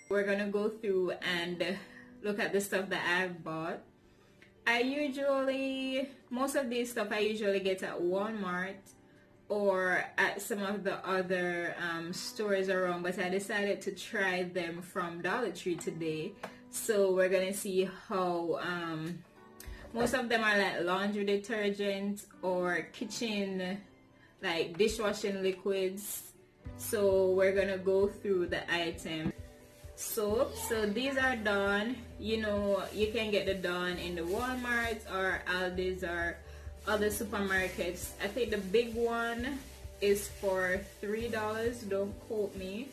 We're gonna go through and look at the stuff that I've bought. Most of these stuff I usually get at Walmart or at some of the other stores around, but I decided to try them from Dollar Tree today. So we're gonna see how most of them are like laundry detergent or kitchen, like dishwashing liquids. So we're gonna go through the item. Soap, so these are Dawn. You know, you can get the Dawn in the Walmart or Aldi's or other supermarkets. I think the big one is for $3, don't quote me,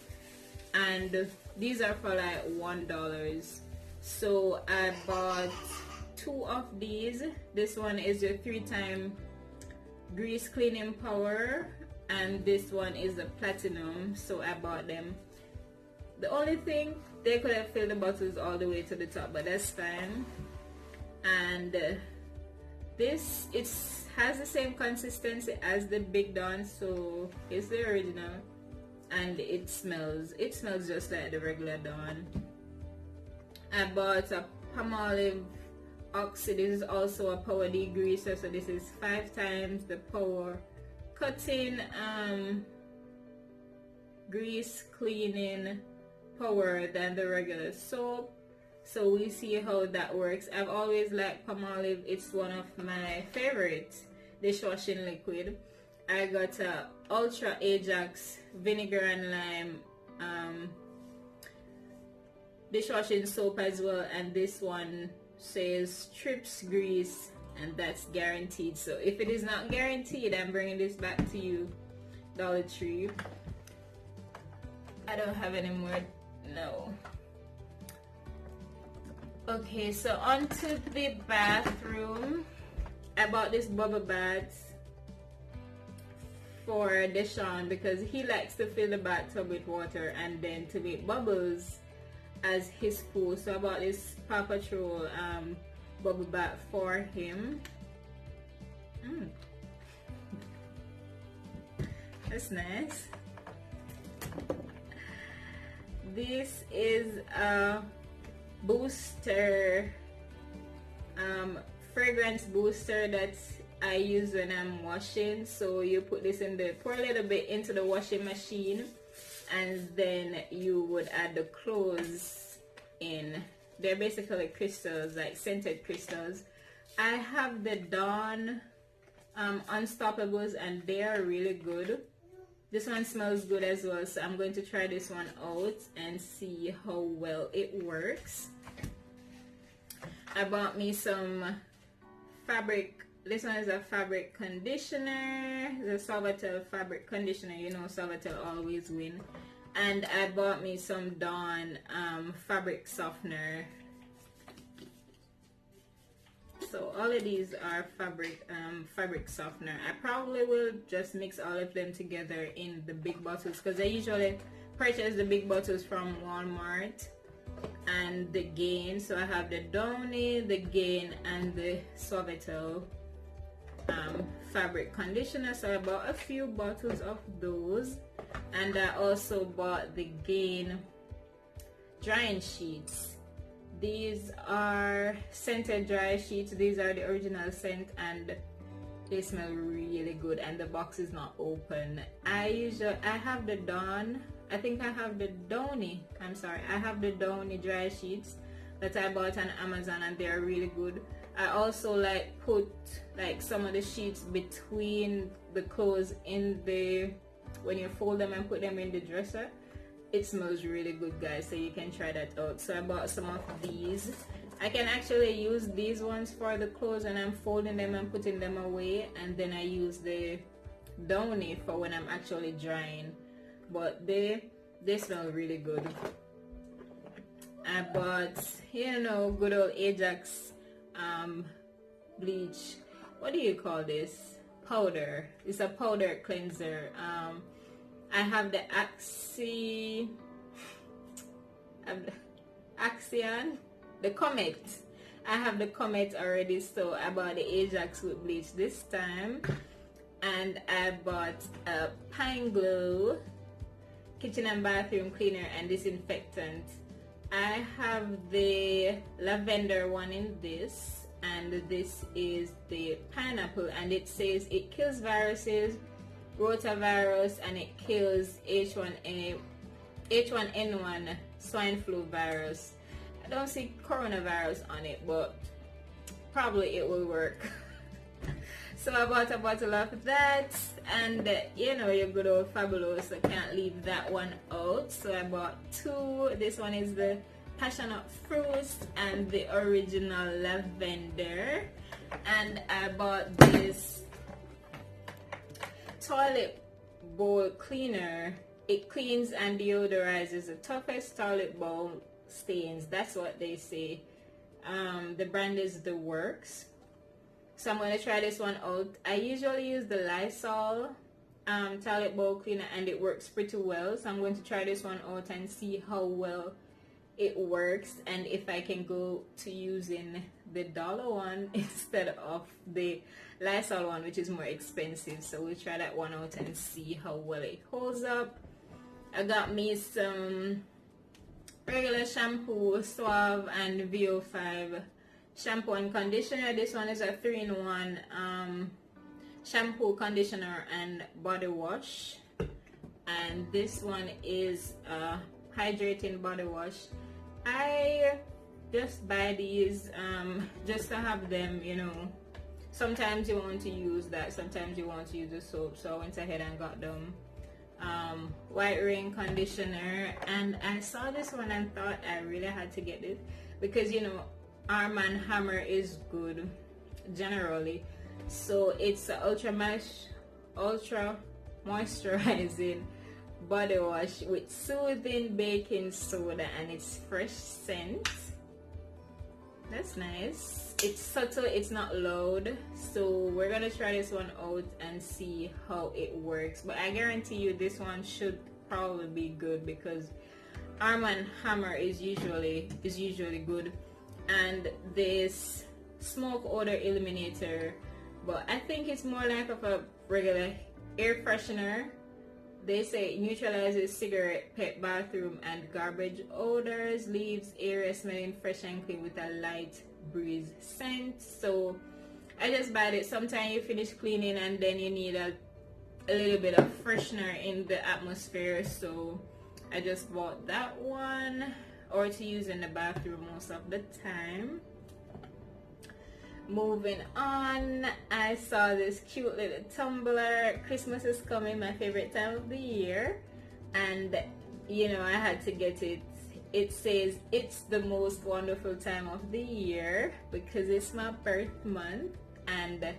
and these are for like $1. So I bought 2 of these. This one is the 3-time grease cleaning power, and this one is the platinum, so I bought them. The only thing, they could have filled the bottles all the way to the top, but that's fine. And this, it has the same consistency as the Big Dawn, so it's the original, and it smells just like the regular Dawn. I bought a Palmolive Oxy. This is also a power degreaser, so this is 5 times the power cutting grease cleaning power than the regular soap. So we see how that works. I've always liked Palmolive. It's one of my favorite dishwashing liquid. I got a Ultra Ajax vinegar and lime dishwashing soap as well, and this one says strips grease, and that's guaranteed. So if it is not guaranteed, I'm bringing this back to you, Dollar Tree. I don't have any more. No. Okay, so on to the bathroom. I bought this bubble bath for Deshaun because he likes to fill the bathtub with water and then to make bubbles as his pool. So I bought this Paw Patrol bubble bath for him. That's nice. This is a booster, fragrance booster that I use when I'm washing. So you put this in pour a little bit into the washing machine, and then you would add the clothes in. They're basically crystals, like scented crystals. I have the Dawn Unstoppables, and they are really good. This one smells good as well, so I'm going to try this one out and see how well it works. I bought me some fabric. This one is a fabric conditioner, the Salvatore fabric conditioner. You know, Salvatore always win. And I bought me some Dawn fabric softener. So all of these are fabric softener. I probably will just mix all of them together in the big bottles because I usually purchase the big bottles from Walmart and the Gain. So I have the Downy, the Gain, and the Suavitel fabric conditioner. So I bought a few bottles of those, and I also bought the Gain drying sheets. These are scented dry sheets. These are the original scent, and they smell really good, and the box is not open. I have the Dawn. I think I have the Downy. I have the Downy dry sheets that I bought on Amazon, and they're really good. I also put some of the sheets between the clothes when you fold them and put them in the dresser. It smells really good, guys, so you can try that out. So I bought some of these. I can actually use these ones for the clothes and I'm folding them and putting them away, and then I use the Downy for when I'm actually drying. But they smell really good. I bought, good old Ajax bleach. What do you call this? Powder. It's a powder cleanser. I have the Axion, the Comet. I have the Comet already, so I bought the Ajax with bleach this time. And I bought a Pine Glow kitchen and bathroom cleaner and disinfectant. I have the lavender one in this, and this is the pineapple, and it says it kills viruses, rotavirus, and it kills H1N1 swine flu virus. I don't see coronavirus on it, but probably it will work. So I bought a bottle of that, and you know, your good old Fabulous, I can't leave that one out. So I bought two. This one is the passionate fruit and the original lavender, and I bought this toilet bowl cleaner. It cleans and deodorizes the toughest toilet bowl stains. That's what they say. The brand is The Works. So I'm going to try this one out. I usually use the Lysol toilet bowl cleaner, and it works pretty well. So I'm going to try this one out and see how well it works, and if I can go to using the dollar one instead of the Lysol one, which is more expensive. So we'll try that one out and see how well it holds up. I got me some regular shampoo, Suave and VO5 shampoo and conditioner. This one is a 3-in-1 shampoo, conditioner, and body wash. And this one is a hydrating body wash. I just buy these just to have them, you know. Sometimes you want to use that, sometimes you want to use the soap. So I went ahead and got them white rain conditioner, and I saw this one and thought I really had to get it because, you know, Arm & Hammer is good generally. So it's a ultra moisturizing body wash with soothing baking soda, and it's fresh scent. That's nice. It's subtle, it's not loud. So we're gonna try this one out and see how it works, but I guarantee you this one should probably be good because Arm & Hammer is usually good. And this smoke odor eliminator, but I think it's more like of a regular air freshener. They say it neutralizes cigarette, pet, bathroom, and garbage odors, leaves area smelling fresh and clean with a light breeze scent. So I just bought it. Sometimes you finish cleaning and then you need a little bit of freshener in the atmosphere. So I just bought that one, or to use in the bathroom most of the time. Moving on, I saw this cute little tumbler. Christmas is coming, my favorite time of the year, and you know, I had to get it. It says it's the most wonderful time of the year because it's my birth month and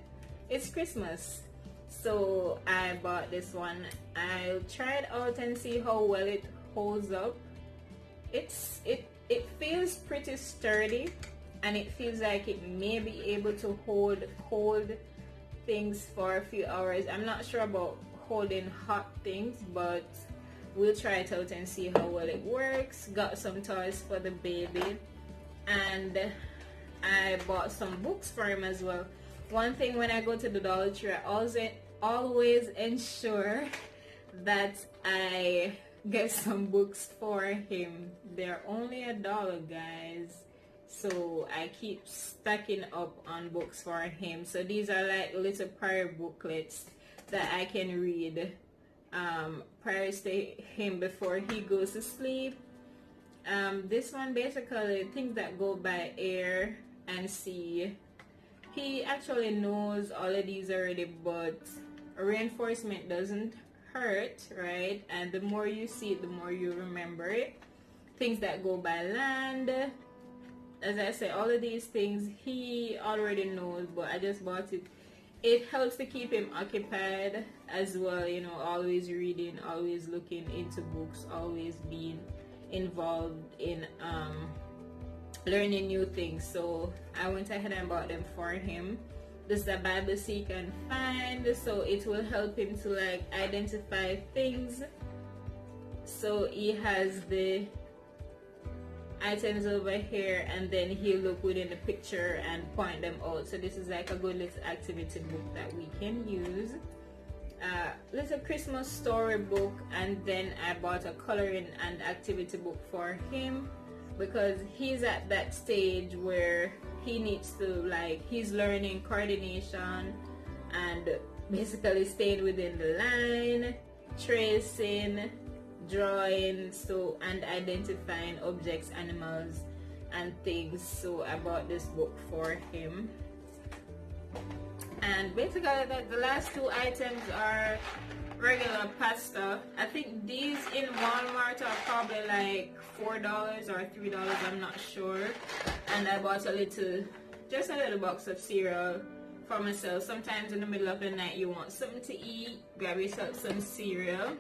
it's Christmas. So I bought this one. I'll try it out and see how well it holds up. It feels pretty sturdy, and it feels like it may be able to hold cold things for a few hours. I'm not sure about holding hot things, but we'll try it out and see how well it works. Got some toys for the baby, and I bought some books for him as well. One thing, when I go to the Dollar Tree, I always ensure that I get some books for him. They're only $1, guys. So I keep stacking up on books for him. So these are like little prayer booklets that I can read prayers to him before he goes to sleep. This one basically things that go by air and sea. He actually knows all of these already, but reinforcement doesn't hurt, right? And the more you see it, the more you remember it. Things that go by land, as I say, all of these things he already knows, but I just bought it. It helps to keep him occupied as well, you know, always reading, always looking into books, always being involved in learning new things. So I went ahead and bought them for him. This is a Bible Seek and Find, so it will help him to like identify things. So he has the items over here, and then he'll look within the picture and point them out. So this is like a good little activity book that we can use. Little Christmas story book, and then I bought a coloring and activity book for him. because he's at that stage where he needs to, like, he's learning coordination and basically staying within the line, tracing, drawing, so, and identifying objects, animals and things. So I bought this book for him. And basically the last two items are regular pasta. I think these in Walmart are probably like $4 or $3, I'm not sure. And I bought just a little box of cereal for myself. Sometimes in the middle of the night you want something to eat, grab yourself some cereal.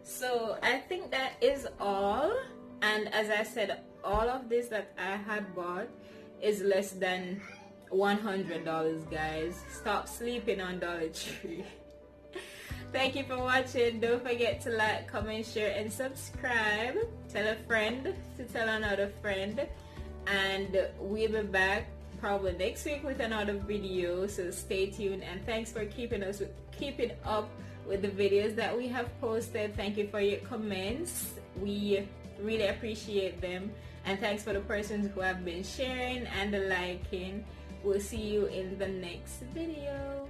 So I think that is all. And as I said, all of this that I had bought is less than $100, guys. Stop sleeping on Dollar Tree. Thank you for watching. Don't forget to like, comment, share, and subscribe. Tell a friend to tell another friend. And we'll be back probably next week with another video. So stay tuned, and thanks for keeping up with the videos that we have posted. Thank you for your comments. We really appreciate them. And thanks for the persons who have been sharing and liking. We'll see you in the next video.